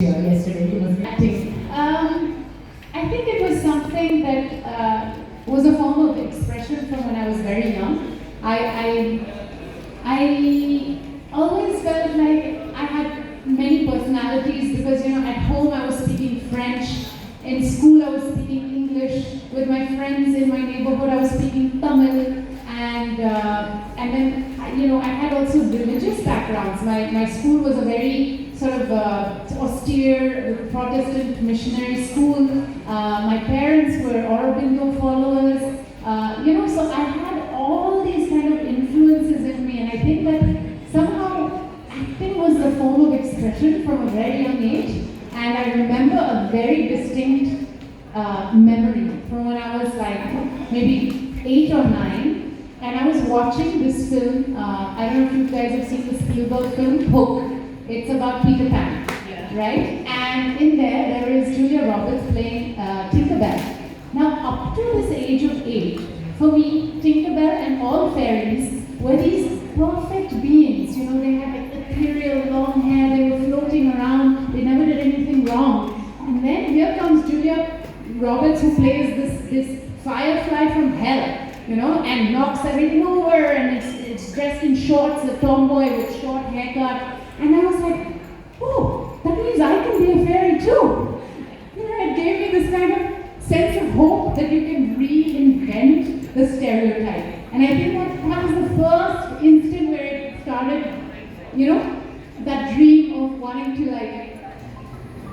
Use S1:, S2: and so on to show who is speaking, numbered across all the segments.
S1: Yesterday he was acting. I think it was something that was a form of expression from when I was very young. I always felt like I had many personalities because at home I was speaking French, in school I was speaking English, with my friends in my neighborhood I was speaking Tamil, and then I had also religious backgrounds. My school was a very sort of austere Protestant missionary school. My parents were Aurobindo followers. So I had all these kind of influences in me, and I think that somehow acting was a form of expression from a very young age. And I remember a very distinct memory from when I was like maybe 8 or 9, and I was watching this film. I don't know if you guys have seen the Spielberg film Hook. It's about Peter Pan, right? And in there is Julia Roberts playing Tinkerbell. Now, up to this age of 8, for me, Tinkerbell and all fairies were these perfect beings. They had like ethereal long hair, they were floating around, they never did anything wrong. And then here comes Julia Roberts, who plays this firefly from hell, and knocks everything over, and it's dressed in shorts, a tomboy with short haircut. And I was like, oh, that means I can be a fairy too. It gave me this kind of sense of hope that you can reinvent the stereotype. And I think that was the first instant where it started, that dream of wanting to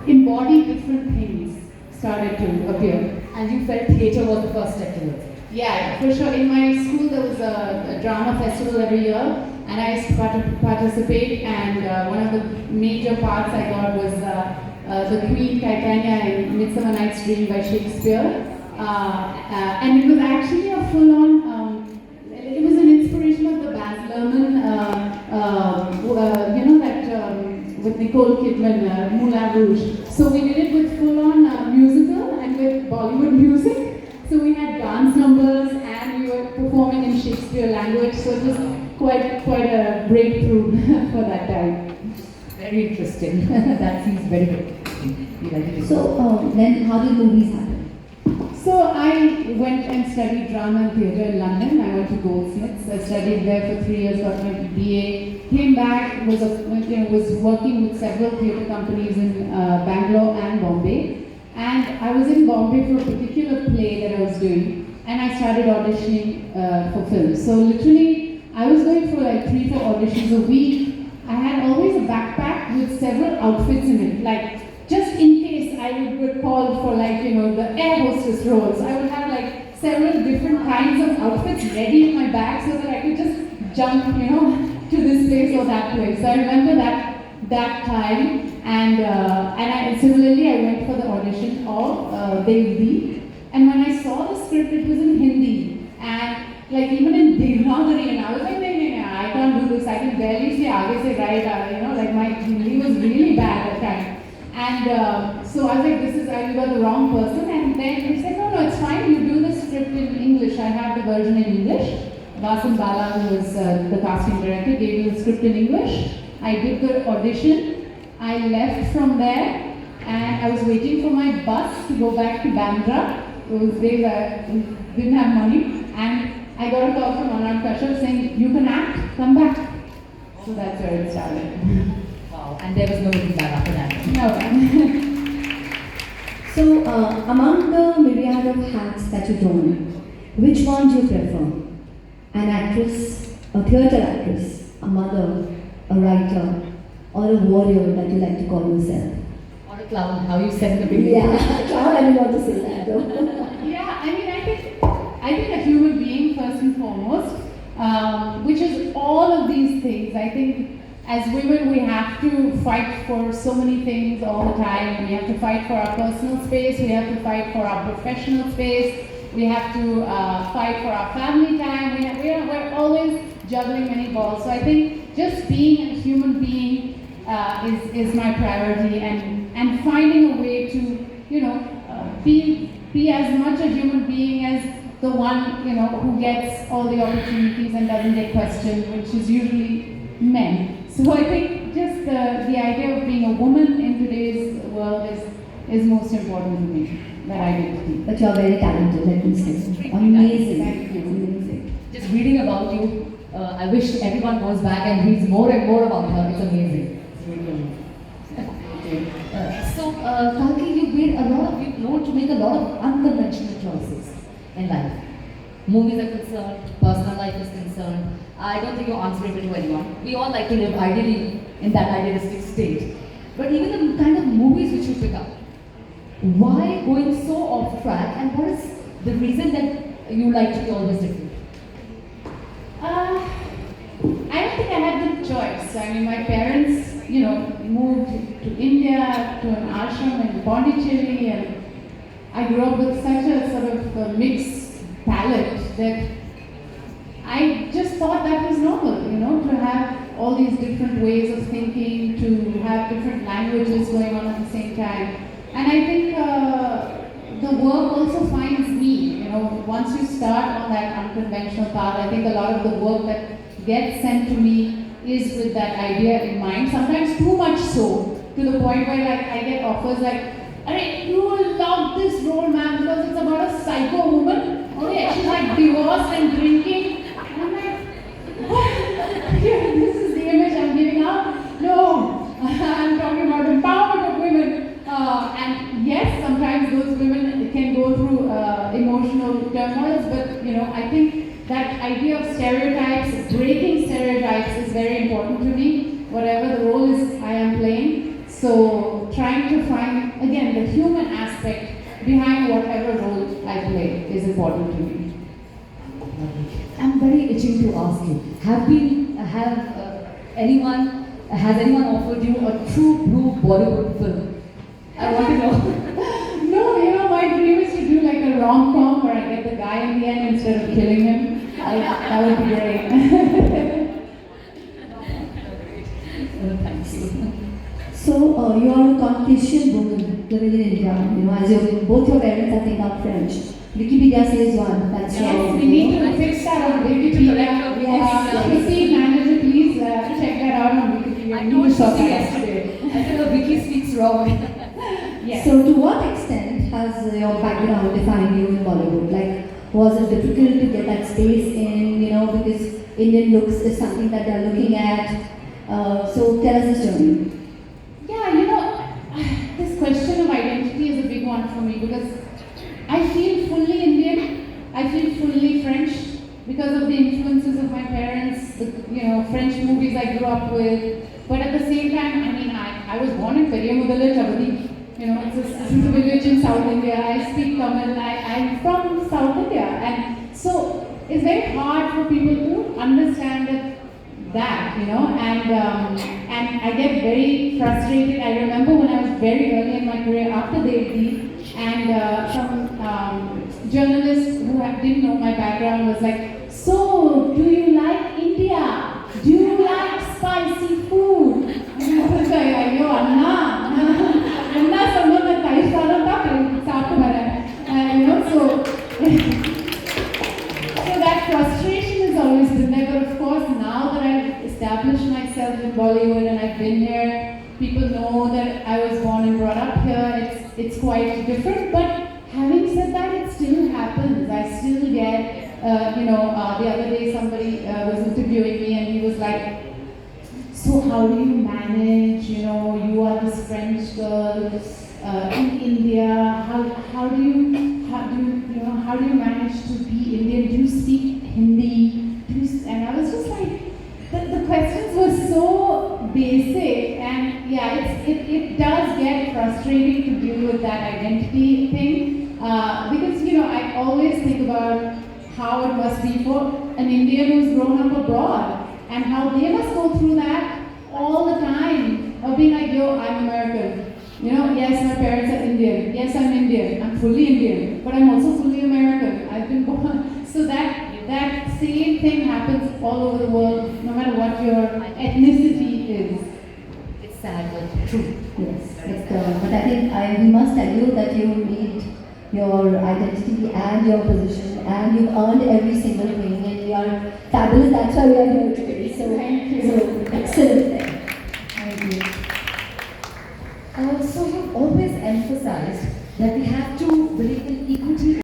S1: embody different things started to appear.
S2: And you felt theatre was the first step towards it?
S1: Yeah, for sure. In my school there was a drama festival every year, and I used to participate, and one of the major parts I got was the Queen Titania in Midsummer Night's Dream by Shakespeare. And it was actually a full-on, it was an inspiration of the Baz Luhrmann, with Nicole Kidman, Moulin Rouge. So we did it with full-on musical and with Bollywood music. So we had dance numbers and we were performing in Shakespeare language. So it was quite a breakthrough for that time.
S2: Very interesting. That seems very good.
S3: So then how did movies happen?
S1: So I went and studied drama and theatre in London. I went to Goldsmiths. I studied there for 3 years, got my BA, came back, was working with several theatre companies in Bangalore and Bombay. And I was in Bombay for a particular play that I was doing, and I started auditioning for films. So literally, I was going for like 3-4 auditions a week. I had always a backpack with several outfits in it, like just in case I would get called for the air hostess roles. I would have like several different kinds of outfits ready in my bag so that I could just jump, to this place or that place. So I remember that time. And similarly, I went for the audition of Dev D. And when I saw the script, it was in Hindi. And even in Devanagari, and I was like, I can't do this. I can barely say aage se right. My Hindi was really bad at that time. And so I was like, you are the wrong person. And then he said, no, it's fine. You do the script in English. I have the version in English. Vasan Bala, who was the casting director, gave me the script in English. I did the audition. I left from there, and I was waiting for my bus to go back to Bandra. Those days I didn't have money, and I got a call from Anand Kashyap saying, you can act, come back. So that's where it started.
S2: Wow, and there was no looking back after that.
S1: No.
S3: So among the myriad of hats that you don, which one do you prefer? An actress, a theatre actress, a mother, a writer, or a warrior that you like to call yourself?
S2: Or a clown, how you said in the beginning.
S3: Yeah, clown, I didn't want to say that though.
S1: Yeah, I think a human being first and foremost, which is all of these things. I think as women we have to fight for so many things all the time. We have to fight for our personal space, we have to fight for our professional space, we have to fight for our family time, we're always juggling many balls. So I think just being a human being is my priority, and finding a way to be as much a human being as the one who gets all the opportunities and doesn't get questioned, which is usually men. So I think just the idea of being a woman in today's is most important to me, that identity.
S3: But you're very talented, let me say. Amazing.
S1: Thank you.
S3: Amazing.
S2: Just reading about you, I wish everyone goes back and reads more and more about her. It's amazing. It's really amazing. Kalki, you've known to make a lot of unconventional choices in life. Movies are concerned, personal life is concerned. I don't think you're answerable to anyone. We all like to live ideally in that idealistic state. But even the kind of movies which you pick up, why going so off track, and what is the reason that you like to be always different?
S1: I don't think I had the choice. I mean, my parents, moved to India, to an ashram in Pondicherry, and I grew up with such a sort of mixed palette that I just thought that was normal, to have all these different ways of thinking, to have different languages going on at the same time. And I think the work also finds me, once you start on that unconventional path, I think a lot of the work that gets sent to me is with that idea in mind, sometimes too much so, to the point where I get offers like, you will love this role, man, because it's about a psycho woman. Okay, she's like divorced and drinking. And I'm like, what? This is the image I'm giving out? No, I'm talking about empowerment of women. And yes, sometimes those women can go through emotional turmoils, but I think that idea of stereotypes, breaking stereotypes is very important to me, whatever the role is I am playing. So trying to find, again, the human aspect behind whatever role I play is important to me.
S2: I'm very itching to ask you, has anyone offered you a true blue Bollywood film? I want to know.
S1: No, my dream is to do like a rom-com where I get the guy in the end instead of killing him. That would be great.
S2: Thank you.
S3: So, you are a Caucasian woman living in India, as both your parents are think are French. Wikipedia says one, that's
S1: Yes, we need to fix that on Wikipedia. Christine, manager, please check that out on Wikipedia.
S2: I told you yesterday. I think the wiki speaks wrong.
S1: Yes.
S3: So, to what extent has your background defined you in Bollywood? Like, was it difficult to get that space in, because Indian looks is something that they're looking at. So, tell us this journey.
S1: Yeah, this question of identity is a big one for me because I feel fully Indian, I feel fully French because of the influences of my parents, the French movies I grew up with. But at the same time, I was born in Periyamudala, Chavadi. It's a village in South India. I speak Tamil. I'm from South India, and so it's very hard for people to understand that, and I get very frustrated. I remember when I was very early in my career after Devdi, and some journalist who didn't know my background was like, so do you like India? Do you like spicy food? And I was like, Ayo, Anna, someone that I so that frustration has always been there. But of course, now that I've established myself in Bollywood and I've been here, people know that I was born and brought up here. It's quite different. But having said that, it still happens. I still get, the other day somebody was interviewing me and he was like, so how do you manage, you are this French girl in India, how do you manage to be Indian? Do you speak Hindi? And I was just like, the questions were so basic, and yeah, it does get frustrating to deal with that identity thing, because I always think about how it must be for an Indian who's grown up abroad, and how they must go through that all the time of being like, yo, I'm American. Yes, my parents are Indian. Yes, I'm Indian. I'm fully Indian, but I'm also fully American. I've been born. So that same thing happens all over the world, no matter what your ethnicity is.
S2: It's sad, but true.
S3: Yes, but I think we must tell you that you need your identity and your position, and you've earned every single thing, and you are fabulous. That's why we are here today. So
S1: thank you.
S3: So excellent.
S1: Thank you.
S2: So you've always emphasized that we have to believe in